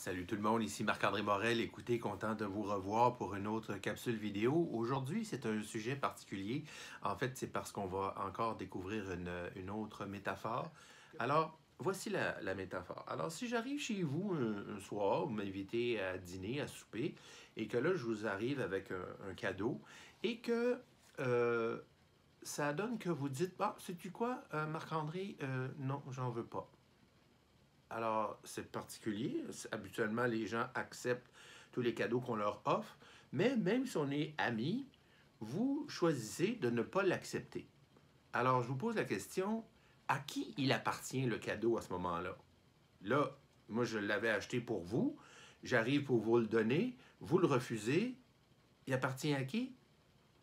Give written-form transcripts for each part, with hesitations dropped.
Salut tout le monde, ici Marc-André Morel. Écoutez, content de vous revoir pour une autre capsule vidéo. Aujourd'hui, c'est un sujet particulier. En fait, c'est parce qu'on va encore découvrir une autre métaphore. Alors, voici la métaphore. Alors, si j'arrive chez vous un soir, vous m'invitez à dîner, à souper, et que là, je vous arrive avec un cadeau, et que ça donne que vous dites, ah, sais-tu quoi, Marc-André, non, j'en veux pas. Alors, c'est particulier. Habituellement, les gens acceptent tous les cadeaux qu'on leur offre, mais même si on est amis, vous choisissez de ne pas l'accepter. Alors, je vous pose la question, à qui il appartient le cadeau à ce moment-là? Là, moi, je l'avais acheté pour vous, j'arrive pour vous le donner, vous le refusez, il appartient à qui?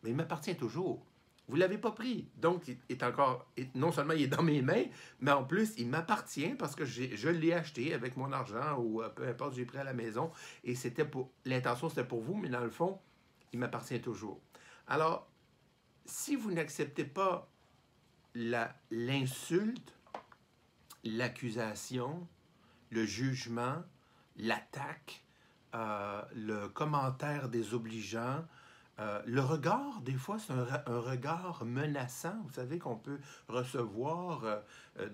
Mais il m'appartient toujours. Vous ne l'avez pas pris. Donc, non seulement il est dans mes mains, mais en plus, il m'appartient parce que je l'ai acheté avec mon argent ou peu importe, j'ai pris à la maison. Et l'intention, c'était pour vous, mais dans le fond, il m'appartient toujours. Alors, si vous n'acceptez pas l'insulte, l'accusation, le jugement, l'attaque, le commentaire désobligeant, le regard, des fois, c'est un regard menaçant, vous savez, qu'on peut recevoir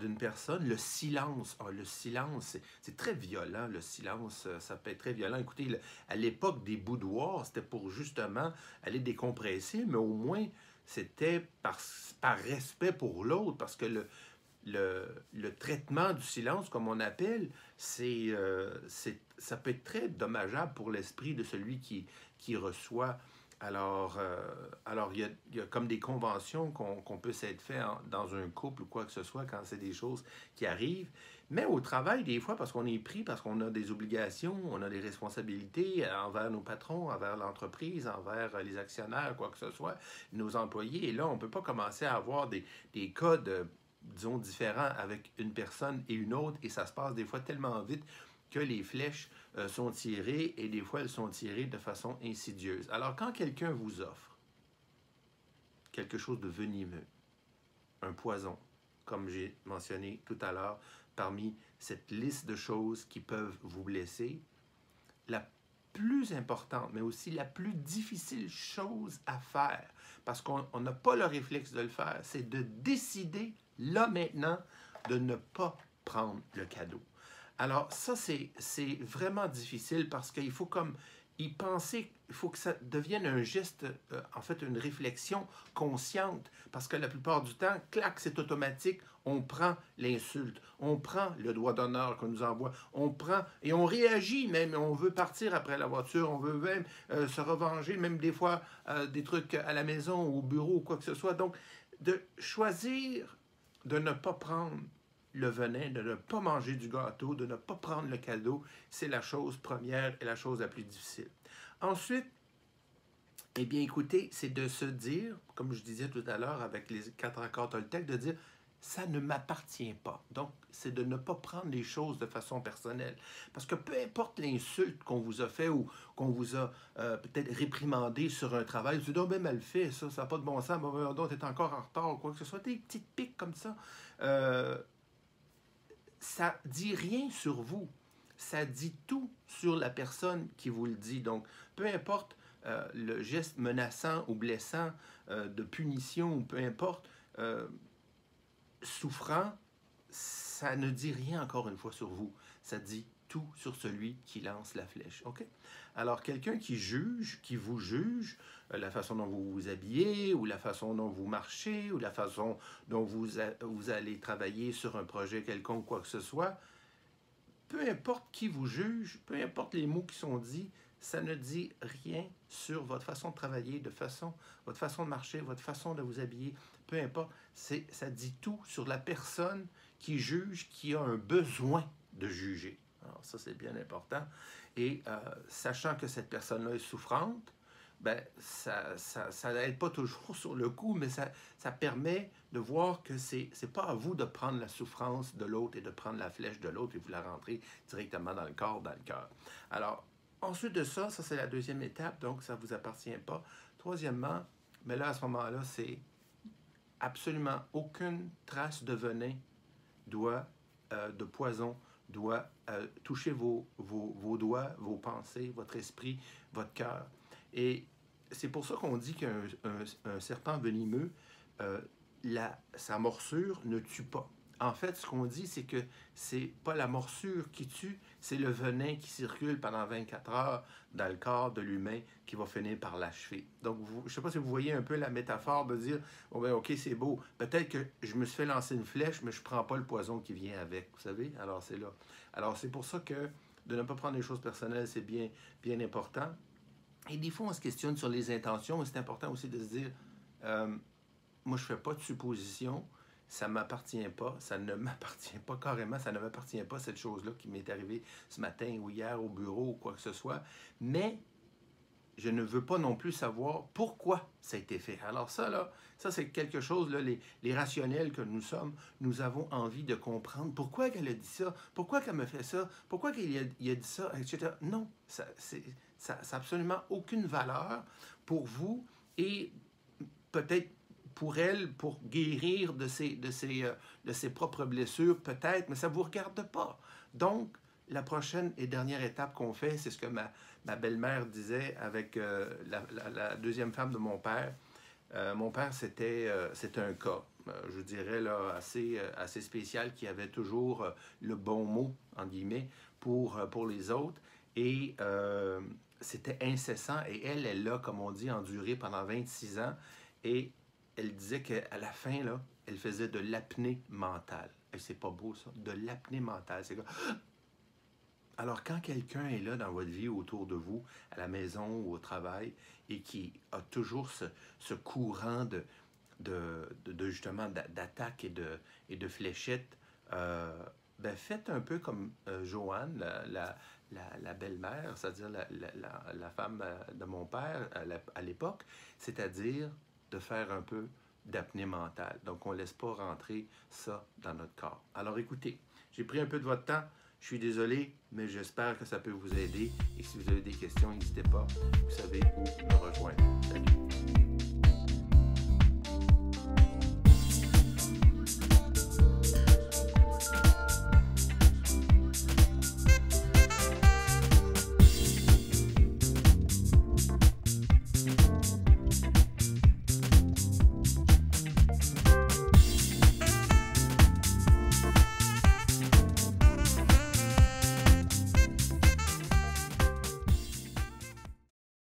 d'une personne. Le silence, le silence, c'est très violent, le silence, ça peut être très violent. Écoutez, à l'époque des boudoirs, c'était pour justement aller décompresser, mais au moins, c'était par respect pour l'autre, parce que le traitement du silence, comme on appelle, ça peut être très dommageable pour l'esprit de celui qui reçoit. Alors, il y a comme des conventions qu'on peut s'être fait dans un couple ou quoi que ce soit quand c'est des choses qui arrivent. Mais au travail, des fois, parce qu'on est pris, parce qu'on a des obligations, on a des responsabilités envers nos patrons, envers l'entreprise, envers les actionnaires, quoi que ce soit, nos employés. Et là, on ne peut pas commencer à avoir des codes, disons, différents avec une personne et une autre. Et ça se passe des fois tellement vite que les flèches sont tirées et des fois elles sont tirées de façon insidieuse. Alors quand quelqu'un vous offre quelque chose de venimeux, un poison, comme j'ai mentionné tout à l'heure, parmi cette liste de choses qui peuvent vous blesser, la plus importante, mais aussi la plus difficile chose à faire, parce qu'on n'a pas le réflexe de le faire, c'est de décider, là maintenant, de ne pas prendre le cadeau. Alors ça, c'est vraiment difficile parce qu'il faut comme y penser, il faut que ça devienne un geste, en fait une réflexion consciente, parce que la plupart du temps, clac, c'est automatique, on prend l'insulte, on prend le doigt d'honneur qu'on nous envoie, on prend et on réagit même, on veut partir après la voiture, on veut même se revenger, même des fois des trucs à la maison, au bureau, ou quoi que ce soit. Donc, de choisir de ne pas prendre le venin, de ne pas manger du gâteau, de ne pas prendre le cadeau, c'est la chose première et la chose la plus difficile. Ensuite, eh bien, écoutez, c'est de se dire, comme je disais tout à l'heure avec les 4 accords Toltec, de dire ça ne m'appartient pas. Donc, c'est de ne pas prendre les choses de façon personnelle. Parce que peu importe l'insulte qu'on vous a fait ou qu'on vous a peut-être réprimandé sur un travail, tu dis, oh, ben mal fait, ça n'a pas de bon sens, donc tu es encore en retard ou quoi que ce soit, des petites piques comme ça. Ça dit rien sur vous. Ça dit tout sur la personne qui vous le dit. Donc, peu importe le geste menaçant ou blessant, de punition ou peu importe, souffrant, ça ne dit rien encore une fois sur vous. Ça dit tout sur celui qui lance la flèche. OK? Alors, quelqu'un qui juge, qui vous juge, la façon dont vous vous habillez, ou la façon dont vous marchez, ou la façon dont vous allez travailler sur un projet quelconque, quoi que ce soit, peu importe qui vous juge, peu importe les mots qui sont dits, ça ne dit rien sur votre façon de travailler, votre façon de marcher, votre façon de vous habiller, peu importe. Ça dit tout sur la personne qui juge, qui a un besoin de juger. Alors ça, c'est bien important. Et sachant que cette personne-là est souffrante, ben, ça n'aide pas toujours sur le coup, mais ça permet de voir que c'est pas à vous de prendre la souffrance de l'autre et de prendre la flèche de l'autre et vous la rentrer directement dans le corps, dans le cœur. Alors, ensuite de ça c'est la deuxième étape, donc ça ne vous appartient pas. Troisièmement, mais là, à ce moment-là, c'est absolument aucune trace de venin de poison doit toucher vos doigts, vos pensées, votre esprit, votre cœur. Et c'est pour ça qu'on dit qu'un serpent venimeux, sa morsure ne tue pas. En fait, ce qu'on dit, c'est que c'est pas la morsure qui tue, c'est le venin qui circule pendant 24 heures dans le corps de l'humain qui va finir par l'achever. Donc, je ne sais pas si vous voyez un peu la métaphore de dire, oh ben, OK, c'est beau, peut-être que je me suis fait lancer une flèche, mais je ne prends pas le poison qui vient avec, vous savez? Alors, c'est là. Alors, c'est pour ça que de ne pas prendre les choses personnelles, c'est bien, bien important. Et des fois, on se questionne sur les intentions, mais c'est important aussi de se dire, moi, je ne fais pas de supposition, ça ne m'appartient pas, ça ne m'appartient pas carrément, ça ne m'appartient pas cette chose-là qui m'est arrivée ce matin ou hier au bureau ou quoi que ce soit, mais je ne veux pas non plus savoir pourquoi ça a été fait. Alors ça, là, ça c'est quelque chose, là, les rationnels que nous sommes, nous avons envie de comprendre pourquoi elle a dit ça, pourquoi qu'elle me fait ça, pourquoi qu'il a dit ça, etc. Non, ça n'a absolument aucune valeur pour vous et peut-être pour elle, pour guérir de ses propres blessures, peut-être, mais ça ne vous regarde pas. Donc, la prochaine et dernière étape qu'on fait, c'est ce que ma belle-mère disait avec la deuxième femme de mon père. Mon père, c'était un cas, je dirais, là, assez spécial, qui avait toujours le bon mot, en guillemets, pour les autres. Et c'était incessant. Et elle l'a, comme on dit, enduré pendant 26 ans. Et elle disait qu'à la fin, là, elle faisait de l'apnée mentale. Et c'est pas beau, ça, de l'apnée mentale. C'est comme... Alors, quand quelqu'un est là dans votre vie, autour de vous, à la maison ou au travail, et qui a toujours ce courant justement d'attaque et de fléchettes, ben faites un peu comme Joanne, la belle-mère, c'est-à-dire la femme de mon père à l'époque, c'est-à-dire de faire un peu d'apnée mentale. Donc, on ne laisse pas rentrer ça dans notre corps. Alors, écoutez, j'ai pris un peu de votre temps. Je suis désolé, mais j'espère que ça peut vous aider. Et si vous avez des questions, n'hésitez pas. Vous savez où me rejoindre. Salut!